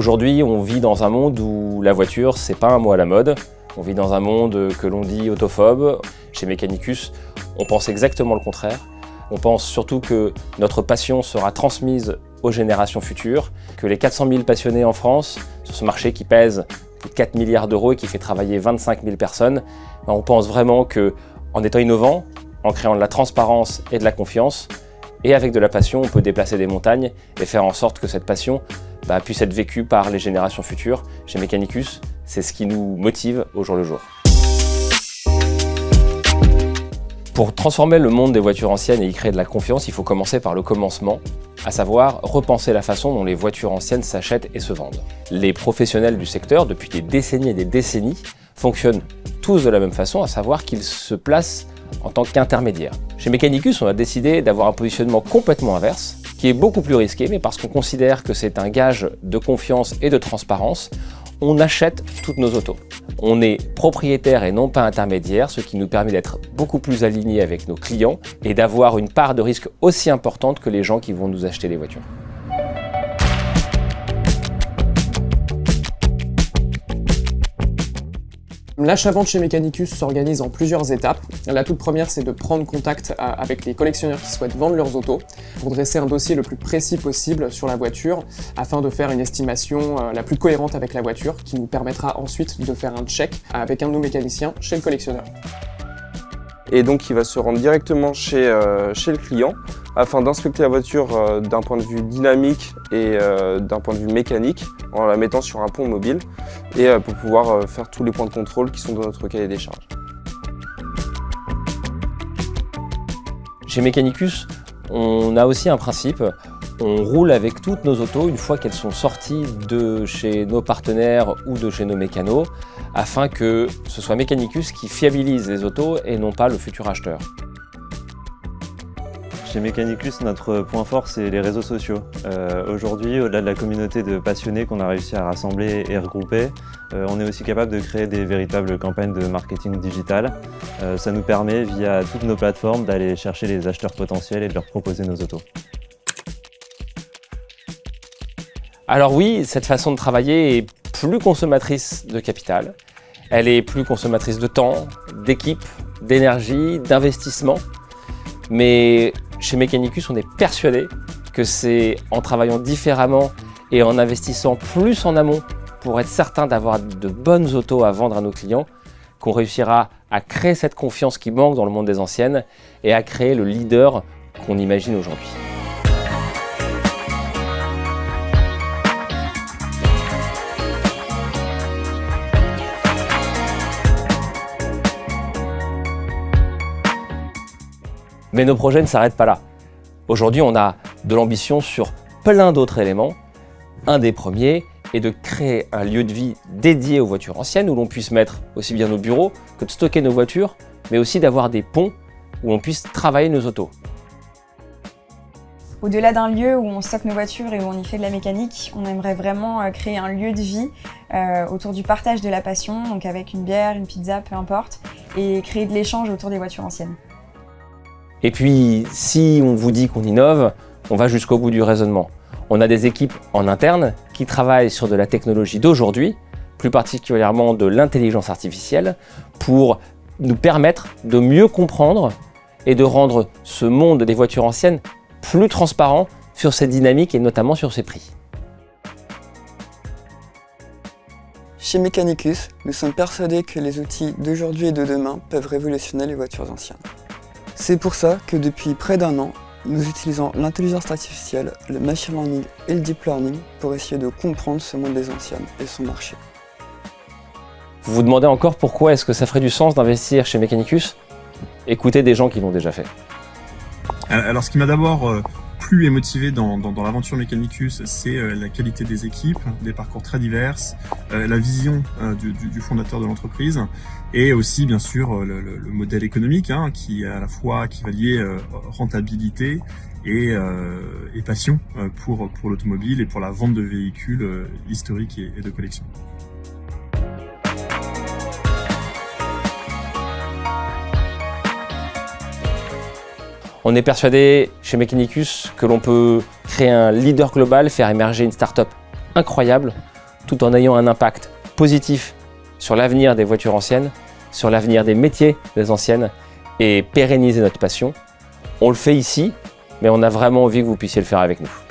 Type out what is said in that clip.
Aujourd'hui, on vit dans un monde où la voiture, c'est pas un mot à la mode. On vit dans un monde que l'on dit autophobe. Chez Mechanicus, on pense exactement le contraire. On pense surtout que notre passion sera transmise aux générations futures, que les 400 000 passionnés en France, sur ce marché qui pèse plus de 4 milliards d'euros et qui fait travailler 25 000 personnes, on pense vraiment qu'en étant innovant, en créant de la transparence et de la confiance, et avec de la passion, on peut déplacer des montagnes et faire en sorte que cette passion puisse être vécue par les générations futures. Chez Mechanicus, c'est ce qui nous motive au jour le jour. Pour transformer le monde des voitures anciennes et y créer de la confiance, il faut commencer par le commencement, à savoir repenser la façon dont les voitures anciennes s'achètent et se vendent. Les professionnels du secteur, depuis des décennies et des décennies, fonctionnent tous de la même façon, à savoir qu'ils se placent en tant qu'intermédiaires. Chez Mechanicus, on a décidé d'avoir un positionnement complètement inverse, qui est beaucoup plus risqué, mais parce qu'on considère que c'est un gage de confiance et de transparence, on achète toutes nos autos. On est propriétaire et non pas intermédiaire, ce qui nous permet d'être beaucoup plus alignés avec nos clients et d'avoir une part de risque aussi importante que les gens qui vont nous acheter les voitures. L'achat-vente chez Mechanicus s'organise en plusieurs étapes. La toute première, c'est de prendre contact avec les collectionneurs qui souhaitent vendre leurs autos pour dresser un dossier le plus précis possible sur la voiture afin de faire une estimation la plus cohérente avec la voiture qui nous permettra ensuite de faire un check avec un de nos mécaniciens chez le collectionneur. Et donc il va se rendre directement chez le client afin d'inspecter la voiture d'un point de vue dynamique et d'un point de vue mécanique en la mettant sur un pont mobile et pour pouvoir faire tous les points de contrôle qui sont dans notre cahier des charges. Chez Mechanicus, on a aussi un principe. On roule avec toutes nos autos une fois qu'elles sont sorties de chez nos partenaires ou de chez nos mécanos, afin que ce soit Mechanicus qui fiabilise les autos et non pas le futur acheteur. Chez Mechanicus, notre point fort, c'est les réseaux sociaux. Aujourd'hui, au-delà de la communauté de passionnés qu'on a réussi à rassembler et regrouper, on est aussi capable de créer des véritables campagnes de marketing digital. Ça nous permet, via toutes nos plateformes, d'aller chercher les acheteurs potentiels et de leur proposer nos autos. Alors oui, cette façon de travailler est plus consommatrice de capital. Elle est plus consommatrice de temps, d'équipe, d'énergie, d'investissement. Mais chez Mechanicus, on est persuadé que c'est en travaillant différemment et en investissant plus en amont pour être certain d'avoir de bonnes autos à vendre à nos clients qu'on réussira à créer cette confiance qui manque dans le monde des anciennes et à créer le leader qu'on imagine aujourd'hui. Mais nos projets ne s'arrêtent pas là. Aujourd'hui, on a de l'ambition sur plein d'autres éléments. Un des premiers est de créer un lieu de vie dédié aux voitures anciennes où l'on puisse mettre aussi bien nos bureaux que de stocker nos voitures, mais aussi d'avoir des ponts où on puisse travailler nos autos. Au-delà d'un lieu où on stocke nos voitures et où on y fait de la mécanique, on aimerait vraiment créer un lieu de vie autour du partage de la passion, donc avec une bière, une pizza, peu importe, et créer de l'échange autour des voitures anciennes. Et puis, si on vous dit qu'on innove, on va jusqu'au bout du raisonnement. On a des équipes en interne qui travaillent sur de la technologie d'aujourd'hui, plus particulièrement de l'intelligence artificielle, pour nous permettre de mieux comprendre et de rendre ce monde des voitures anciennes plus transparent sur ses dynamiques et notamment sur ses prix. Chez Mechanicus, nous sommes persuadés que les outils d'aujourd'hui et de demain peuvent révolutionner les voitures anciennes. C'est pour ça que depuis près d'un an, nous utilisons l'intelligence artificielle, le machine learning et le deep learning pour essayer de comprendre ce monde des anciennes et son marché. Vous vous demandez encore pourquoi est-ce que ça ferait du sens d'investir chez Mechanicus? Écoutez des gens qui l'ont déjà fait. Alors ce qui m'a d'abord plu et motivé dans l'aventure Mechanicus, c'est la qualité des équipes, des parcours très divers, la vision du fondateur de l'entreprise et aussi bien sûr le modèle économique qui à la fois qui va lier rentabilité et passion pour l'automobile et pour la vente de véhicules historiques et de collection. On est persuadé chez Mechanicus que l'on peut créer un leader global, faire émerger une start-up incroyable tout en ayant un impact positif sur l'avenir des voitures anciennes, sur l'avenir des métiers des anciennes et pérenniser notre passion. On le fait ici, mais on a vraiment envie que vous puissiez le faire avec nous.